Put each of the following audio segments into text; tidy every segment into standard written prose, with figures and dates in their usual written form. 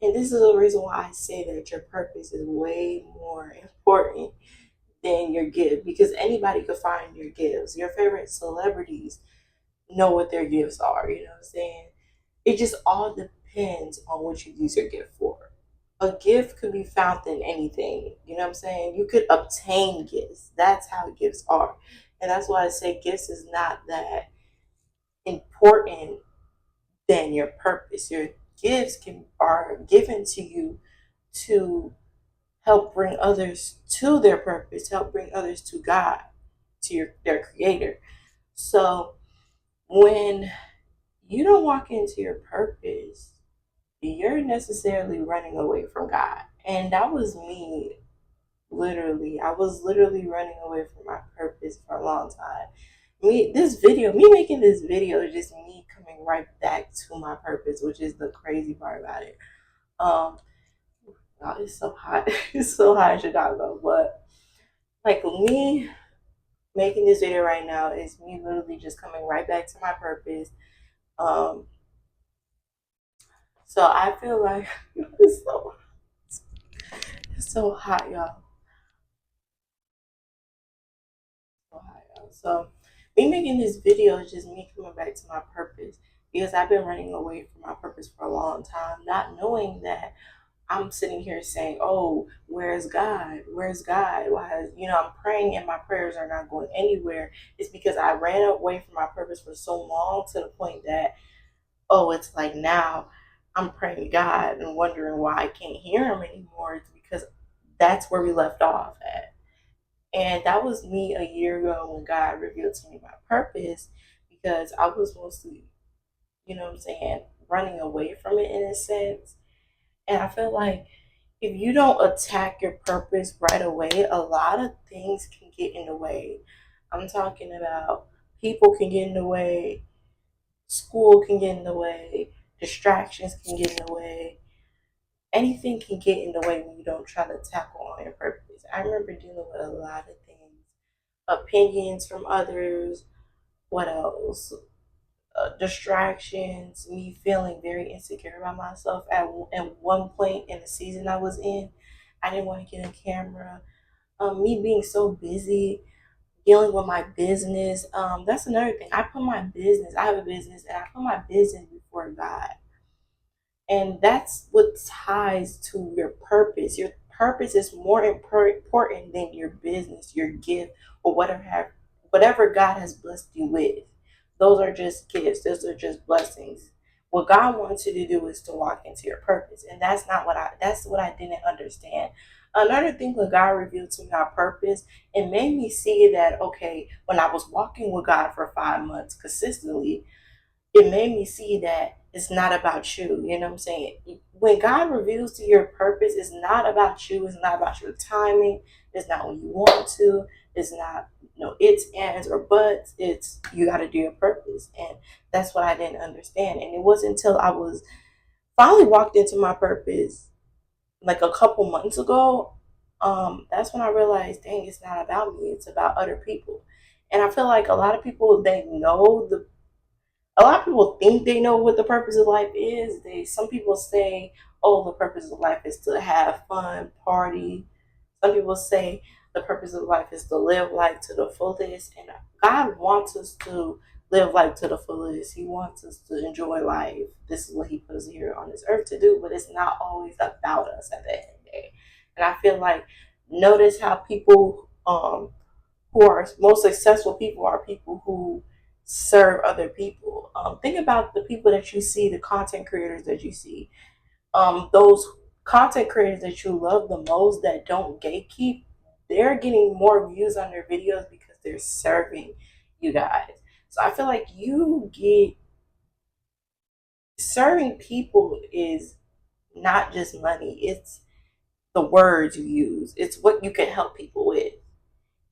And this is the reason why I say that your purpose is way more important than your gift, because anybody could find your gifts. Your favorite celebrities know what their gifts are, you know what I'm saying? It just all depends on what you use your gift for. A gift could be found in anything, you know what I'm saying? You could obtain gifts. That's how gifts are. And that's why I say gifts is not that important than your purpose. Your gifts can are given to you to help bring others to their purpose, help bring others to God, to their creator. So when you don't walk into your purpose, you're necessarily running away from God. And that was me, literally. I was literally running away from my purpose for a long time. Me making this video is just me coming right back to my purpose, which is the crazy part about it. Um, God, it's so hot. It's so hot in Chicago. But like me making this video right now is me literally just coming right back to my purpose. Um, so I feel like it's so hot, y'all. So hot, y'all. So me making this video is just me coming back to my purpose because I've been running away from my purpose for a long time, not knowing that I'm sitting here saying, "Oh, where's God? Where's God? Why is I'm praying and my prayers are not going anywhere?" It's because I ran away from my purpose for so long to the point that it's like now I'm praying to God and wondering why I can't hear Him anymore. It's because that's where we left off at, and that was me a year ago when God revealed to me my purpose because I was mostly, what I'm saying, running away from it in a sense. And I feel like if you don't attack your purpose right away, a lot of things can get in the way. I'm talking about people can get in the way, school can get in the way, distractions can get in the way. Anything can get in the way when you don't try to tackle on your purpose. I remember dealing with a lot of things, opinions from others. What else? Distractions, me feeling very insecure about myself at one point in the season I was in. I didn't want to get a camera. Me being so busy dealing with my business. That's another thing. I have a business, and I put my business before God. And that's what ties to your purpose. Your purpose is more important than your business, your gift, or whatever God has blessed you with. Those are just gifts. Those are just blessings. What God wants you to do is to walk into your purpose, and that's what I didn't understand. Another thing when God revealed to me our purpose, it made me see that okay, when I was walking with God for 5 months consistently, it made me see that it's not about you. You know what I'm saying? When God reveals to your purpose, it's not about you. It's not about your timing. It's not when you want to. It's not it's, ands, or buts. It's you got to do your purpose. And that's what I didn't understand. And it wasn't until I was finally walked into my purpose like a couple months ago. That's when I realized, dang, it's not about me. It's about other people. And I feel like a lot of people think they know what the purpose of life is. Some people say, "Oh, the purpose of life is to have fun, party." Some people say the purpose of life is to live life to the fullest. And God wants us to live life to the fullest. He wants us to enjoy life. This is what He put us here on this earth to do. But it's not always about us at the end of the day. And I feel like notice how people who are most successful people are people who serve other people. Think about the people that you see, the content creators that you see, those content creators that you love the most that don't gatekeep, they're getting more views on their videos because they're serving you guys. So I feel like you get serving people is not just money, it's the words you use, it's what you can help people with.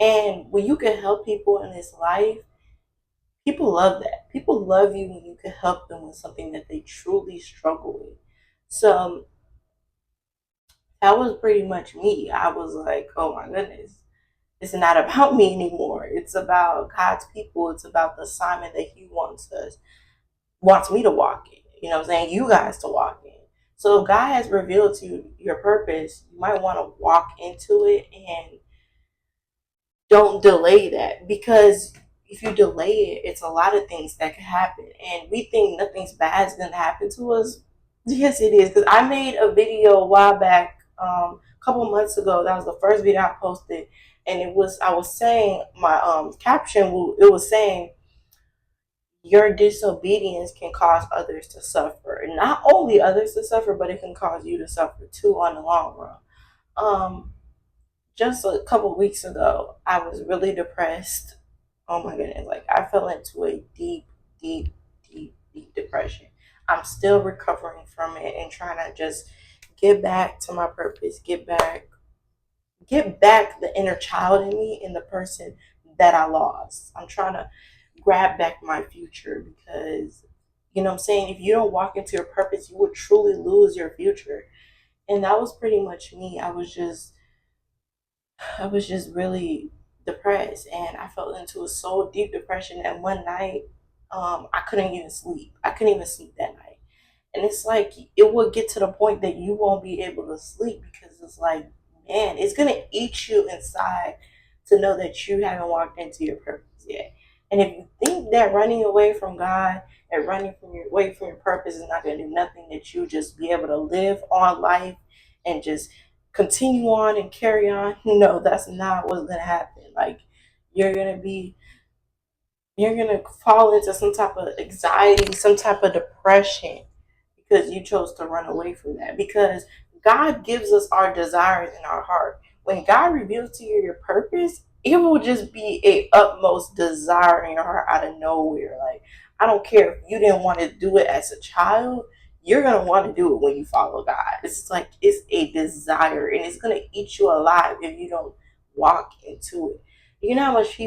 And when you can help people in this life, people love that. People love you when you can help them with something that they truly struggle with. So that was pretty much me. I was like, oh my goodness, it's not about me anymore. It's about God's people. It's about the assignment that He wants me to walk in. You know what I'm saying? You guys to walk in. So if God has revealed to you your purpose, you might want to walk into it and don't delay that, because if you delay it, it's a lot of things that can happen. And we think nothing's bad is going to happen to us. Yes, it is. Because I made a video a while back, a couple months ago. That was the first video I posted. And I was saying, my caption, it was saying, your disobedience can cause others to suffer. And not only others to suffer, but it can cause you to suffer too on the long run. Um, just a couple weeks ago, I was really depressed. Oh my goodness, like I fell into a deep, deep depression. I'm still recovering from it and trying to just get back to my purpose, get back the inner child in me and the person that I lost. I'm trying to grab back my future, because you know what I'm saying, if you don't walk into your purpose, you would truly lose your future. And that was pretty much me. I was just really depressed, and I fell into a so deep depression that one night, I couldn't even sleep. I couldn't even sleep that night. And it's like it will get to the point that you won't be able to sleep, because it's like, man, it's gonna eat you inside to know that you haven't walked into your purpose yet. And if you think that running away from God and running from your away from your purpose is not gonna do nothing, that you just be able to live on life and just continue on and carry on, no, that's not what's gonna happen. Like you're gonna be you're gonna fall into some type of anxiety, some type of depression, because you chose to run away from that. Because God gives us our desires in our heart. When God reveals to you your purpose, it will just be a utmost desire in your heart out of nowhere. Like I don't care if you didn't want to do it as a child, you're gonna want to do it when you follow God. It's like it's a desire, and it's gonna eat you alive if you don't walk into it. You know how much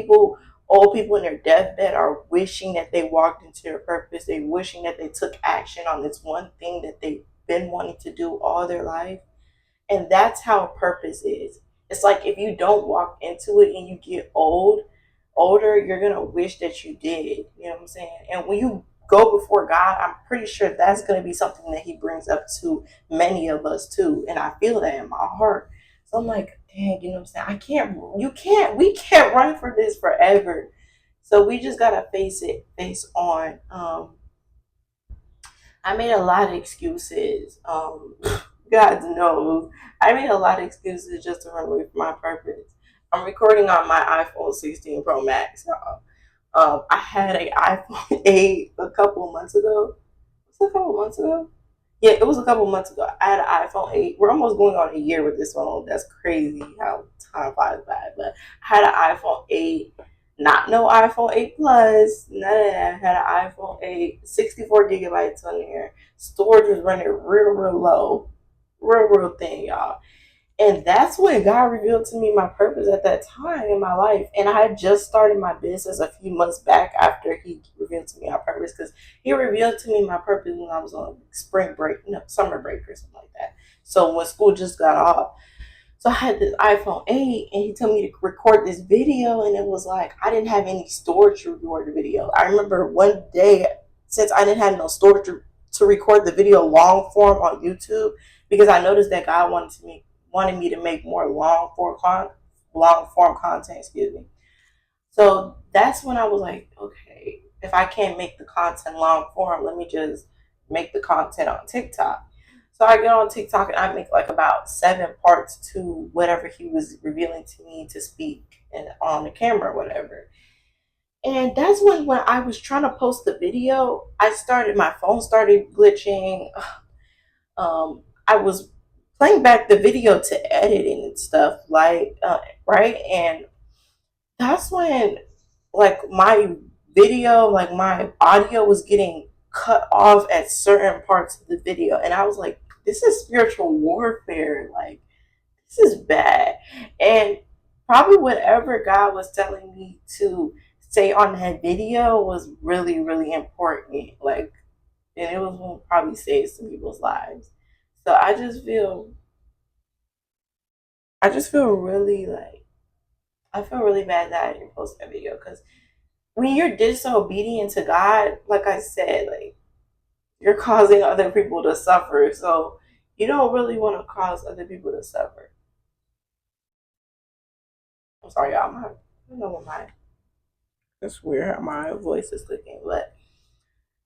old people in their deathbed are wishing that they walked into their purpose. They wishing that they took action on this one thing that they've been wanting to do all their life. And that's how purpose is. It's like if you don't walk into it and you get older, you're gonna wish that you did. You know what I'm saying? And when you go before God, I'm pretty sure that's gonna be something that He brings up to many of us too. And I feel that in my heart. So I'm like, dang, you know what I'm saying? We can't run for this forever. So we just gotta face it face on. I made a lot of excuses. God knows. I made a lot of excuses just to run away from my purpose. I'm recording on my iPhone 16 Pro Max. I had an iPhone 8 a couple months ago. Was it a couple months ago? Yeah, it was a couple months ago. I had an iPhone 8. We're almost going on a year with this phone. That's crazy how time flies by. But I had an iPhone 8, not no iPhone 8 Plus, none of that. I had an iPhone 8, 64 gigabytes on there. Storage was running real low. Real thin, y'all. And that's when God revealed to me my purpose at that time in my life. And I had just started my business a few months back after He revealed to me my purpose, because He revealed to me my purpose when I was on spring break, no, summer break or something like that. So when school just got off. So I had this iPhone 8 and He told me to record this video, and it was like I didn't have any storage to record the video. I remember one day, since I didn't have no storage to record the video long form on YouTube, because I noticed that God wanted me to make more long form content, excuse me. So that's when I was like, okay, if I can't make the content long form, let me just make the content on TikTok. So I get on TikTok and I make like about 7 parts to whatever He was revealing to me to speak and on the camera or whatever. And that's when I was trying to post the video, my phone started glitching. I was playing back the video to editing and stuff, like, right? And that's when, like, my video, like, my audio was getting cut off at certain parts of the video. And I was like, this is spiritual warfare. Like, this is bad. And probably whatever God was telling me to say on that video was really important. Like, and it was going to probably save some people's lives. So I just feel really like I feel really bad that I didn't post that video, because when you're disobedient to God, like I said, like you're causing other people to suffer. So you don't really want to cause other people to suffer. I'm sorry, y'all. I don't know what my it's weird how my voice is clicking, but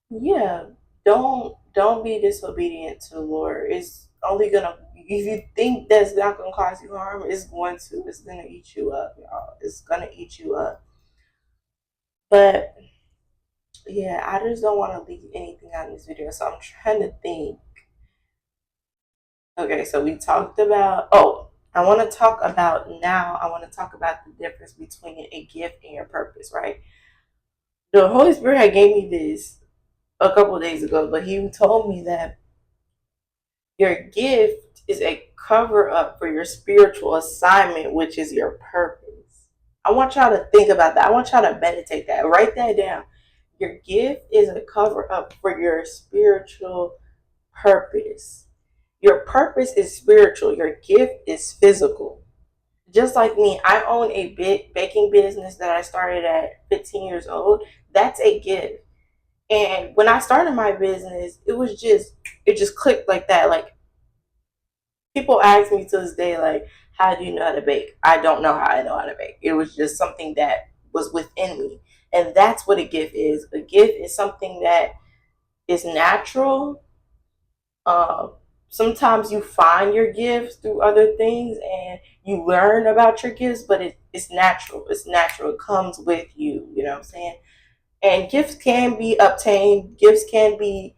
yeah, don't be disobedient to the Lord. It's only gonna if you think that's not gonna cause you harm, it's going to. It's gonna eat you up, y'all. It's gonna eat you up. But yeah, I just don't want to leave anything out in this video, so I'm trying to think. Okay, so we talked about. Oh, I want to talk about now. I want to talk about the difference between a gift and your purpose, right? The Holy Spirit had gave me this a couple of days ago, but He told me that your gift is a cover up for your spiritual assignment, which is your purpose. I want y'all to think about that. I want y'all to meditate that. Write that down. Your gift is a cover up for your spiritual purpose. Your purpose is spiritual, your gift is physical. Just like me, I own a baking business that I started at 15 years old. That's a gift. And when I started my business, it just clicked like that. Like, people ask me to this day, like, how do you know how to bake? I don't know how I know how to bake. It was just something that was within me. And that's what a gift is. A gift is something that is natural. Um, Sometimes you find your gifts through other things and you learn about your gifts, but it's natural. It's natural. It comes with you. You know what I'm saying? And gifts can be obtained. Gifts can be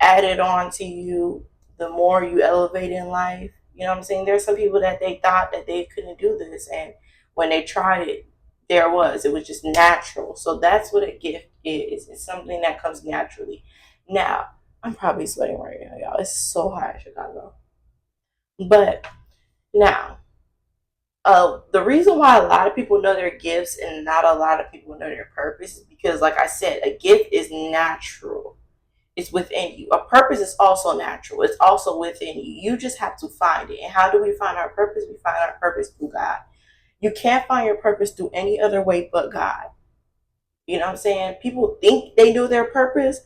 added on to you the more you elevate in life. You know what I'm saying? There's some people that they thought that they couldn't do this, and when they tried it, it was just natural. So that's what a gift is. It's something that comes naturally. Now, I'm probably sweating right now, y'all. It's so hot in Chicago. But now, the reason why a lot of people know their gifts and not a lot of people know their purpose is because, like I said, a gift is natural. It's within you. A purpose is also natural. It's also within you. You just have to find it. And how do we find our purpose? We find our purpose through God. You can't find your purpose through any other way but God. You know what I'm saying? People think they know their purpose.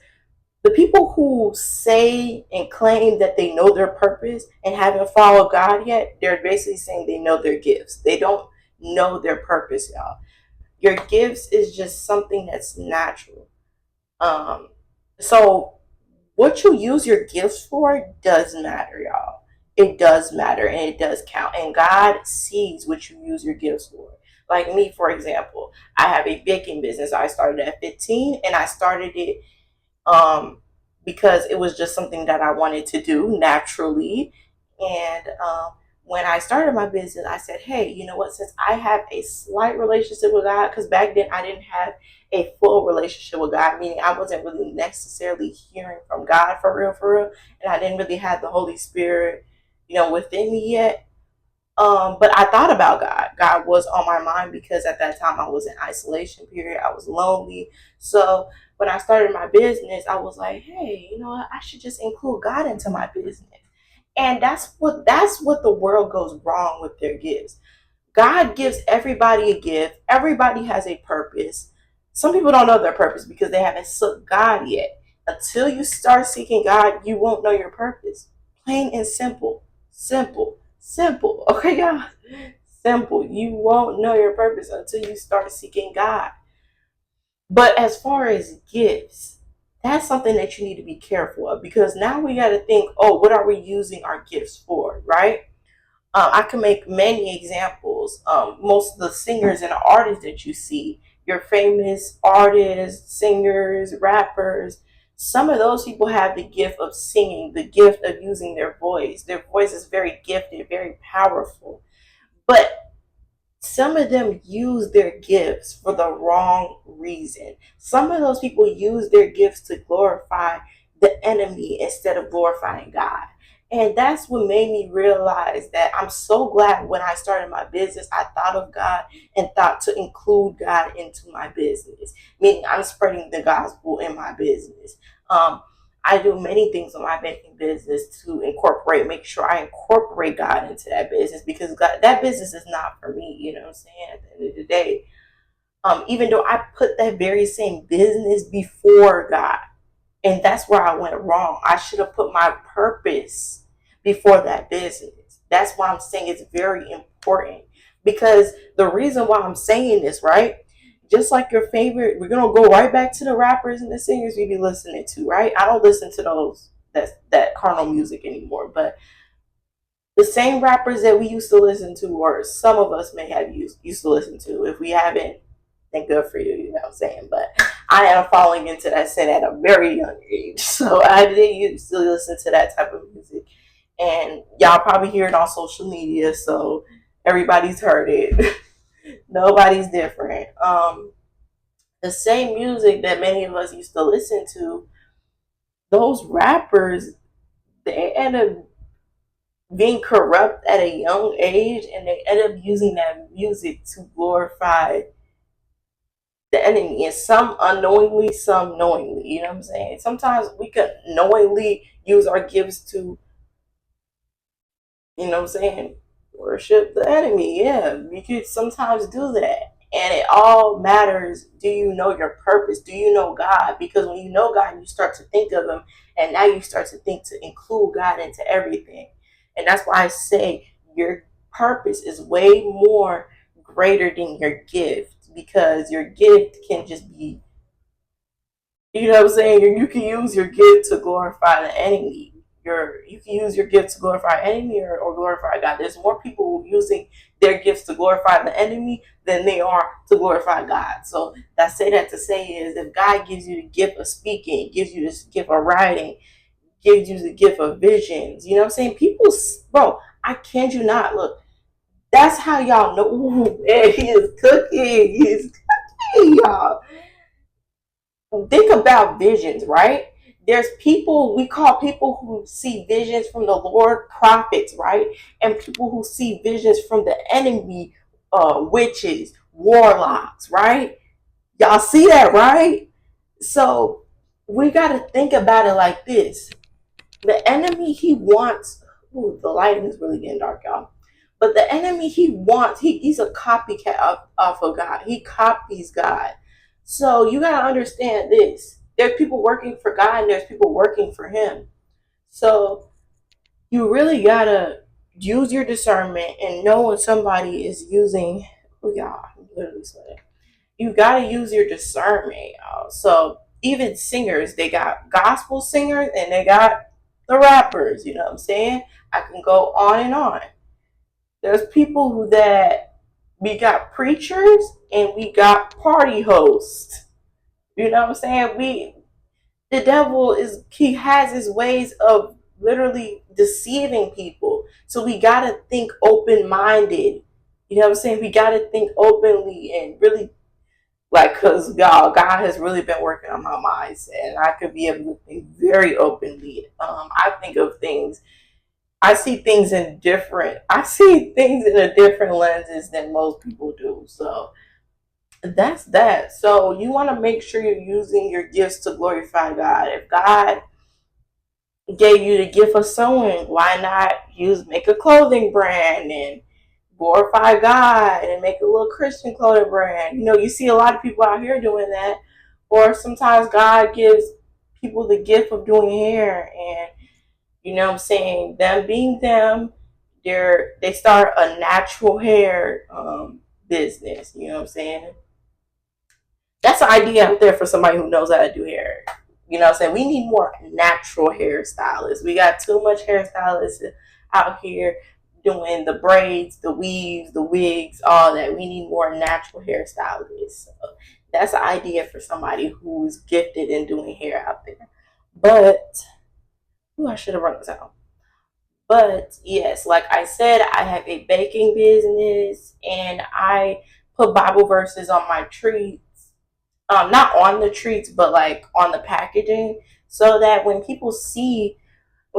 The people who say and claim that they know their purpose and haven't followed God yet, they're basically saying they know their gifts. They don't know their purpose, y'all. Your gifts is just something that's natural. So what you use your gifts for does matter, y'all. It does matter and it does count. And God sees what you use your gifts for. Like me, for example, I have a baking business. I started at 15 and I started it um, because it was just something that I wanted to do naturally. And when I started my business, I said, hey, you know what? Since I have a slight relationship with God, because back then I didn't have a full relationship with God, meaning I wasn't really necessarily hearing from God for real, and I didn't really have the Holy Spirit, within me yet. But I thought about God. God was on my mind because at that time I was in isolation period. I was lonely. So when I started my business, I was like, hey, you know what? I should just include God into my business. And that's what the world goes wrong with their gifts. God gives everybody a gift. Everybody has a purpose. Some people don't know their purpose because they haven't sought God yet. Until you start seeking God, you won't know your purpose. Plain and simple. Simple. Simple. Okay, y'all? Simple. You won't know your purpose until you start seeking God. But as far as gifts, that's something that you need to be careful of because now we got to think, oh, what are we using our gifts for, right? I can make many examples. Most of the singers and artists that you see, your famous artists, singers, rappers, some of those people have the gift of singing, the gift of using their voice. Their voice is very gifted, very powerful. But some of them use their gifts for the wrong reason. Some of those people use their gifts to glorify the enemy instead of glorifying God. And that's what made me realize that I'm so glad when I started my business, I thought of God and thought to include God into my business, meaning I'm spreading the gospel in my business. I do many things in my baking business to make sure I incorporate God into that business because God, that business is not for me. You know what I'm saying? At the end of the day, even though I put that very same business before God, And that's where I went wrong. I should have put my purpose before that business. That's why I'm saying it's very important. Because the reason why I'm saying this, right? Just like your favorite, we're gonna go right back to the rappers and the singers we be listening to, right? I don't listen to those that carnal music anymore, but the same rappers that we used to listen to, or some of us may have used to listen to. If we haven't, then good for you, you know what I'm saying? But I am falling into that sin at a very young age. So I did used to listen to that type of music. And y'all probably hear it on social media, so everybody's heard it. Nobody's different. The same music that many of us used to listen to, those rappers, they end up being corrupt at a young age, and they end up using that music to glorify the enemy, and some unknowingly, some knowingly. You know what I'm saying? Sometimes we could knowingly use our gifts to, you know what I'm saying, worship the enemy. Yeah, we could sometimes do that. And it all matters. Do you know your purpose? Do you know God? Because when you know God, you start to think of Him, and now you start to think to include God into everything. And that's why I say your purpose is way more greater than your gift, because your gift can just be, you know what I'm saying? You can use your gift to glorify the enemy. You can use your gift to glorify enemy, or glorify God. There's more people using their gifts to glorify the enemy than they are to glorify God. So I say that to say is, if God gives you the gift of speaking, gives you the gift of writing, gives you the gift of visions, you know what I'm saying? People, bro, I kid you not. Look, that's how y'all know. Ooh, man, he is cooking. He's cooking, y'all. Think about visions, right? There's people, we call people who see visions from the Lord prophets, right? And people who see visions from the enemy, witches, warlocks, right? Y'all see that, right? So we got to think about it like this. The enemy, he wants, ooh, the lighting is really getting dark, y'all. But the enemy, he wants, he's a copycat of God. He copies God. So you got to understand this. There's people working for God, and there's people working for him. So you really got to use your discernment and know when somebody is using, oh, y'all, I'm literally sweating. You got to use your discernment, y'all. So even singers, they got gospel singers and they got the rappers, you know what I'm saying? I can go on and on. There's people that we got preachers and we got party hosts. You know what I'm saying? The devil is, he has his ways of literally deceiving people. So we gotta think open minded. You know what I'm saying? We gotta think openly and really, like, cause God has really been working on my mindset, and I could be able to think very openly. I think of things, I see things in a different lenses than most people do. So that's that. So you want to make sure you're using your gifts to glorify God. If God gave you the gift of sewing, why not make a clothing brand and glorify God and make a little Christian clothing brand? You know, you see a lot of people out here doing that. Or sometimes God gives people the gift of doing hair, and you know what I'm saying, them being them, they start a natural hair business. You know what I'm saying? That's an idea out there for somebody who knows how to do hair. You know what I'm saying? We need more natural hairstylists. We got too much hairstylists out here doing the braids, the weaves, the wigs, all that. We need more natural hairstylists. So that's an idea for somebody who's gifted in doing hair out there. But, ooh, I should have run this out. But yes, like I said, I have a baking business, and I put Bible verses on my treats, not on the treats, but like on the packaging, so that when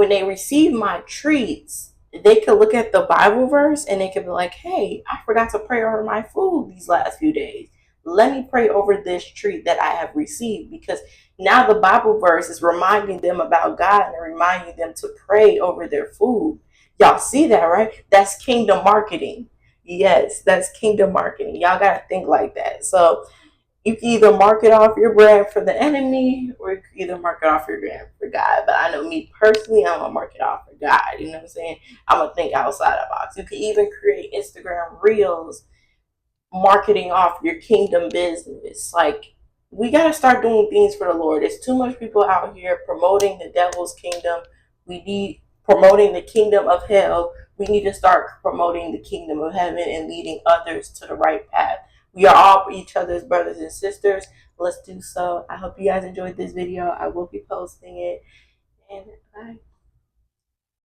they receive my treats, they could look at the Bible verse and they could be like, hey, I forgot to pray over my food these last few days. Let me pray over this treat that I have received, because now the Bible verse is reminding them about God and reminding them to pray over their food. Y'all see that, right? That's kingdom marketing. Yes, that's kingdom marketing. Y'all got to think like that. So You can either market off your brand for the enemy, or you can either market off your brand for God. But I know me personally, I'm gonna market off for God. You know what I'm saying? I'm gonna think outside the box. You can even create Instagram reels marketing off your kingdom business. Like, we gotta start doing things for the Lord. There's too much people out here promoting the devil's kingdom. We need promoting the kingdom of hell. We need to start promoting the kingdom of heaven and leading others to the right path. We are all each other's brothers and sisters. Let's do so. I hope you guys enjoyed this video. I will be posting it. And bye.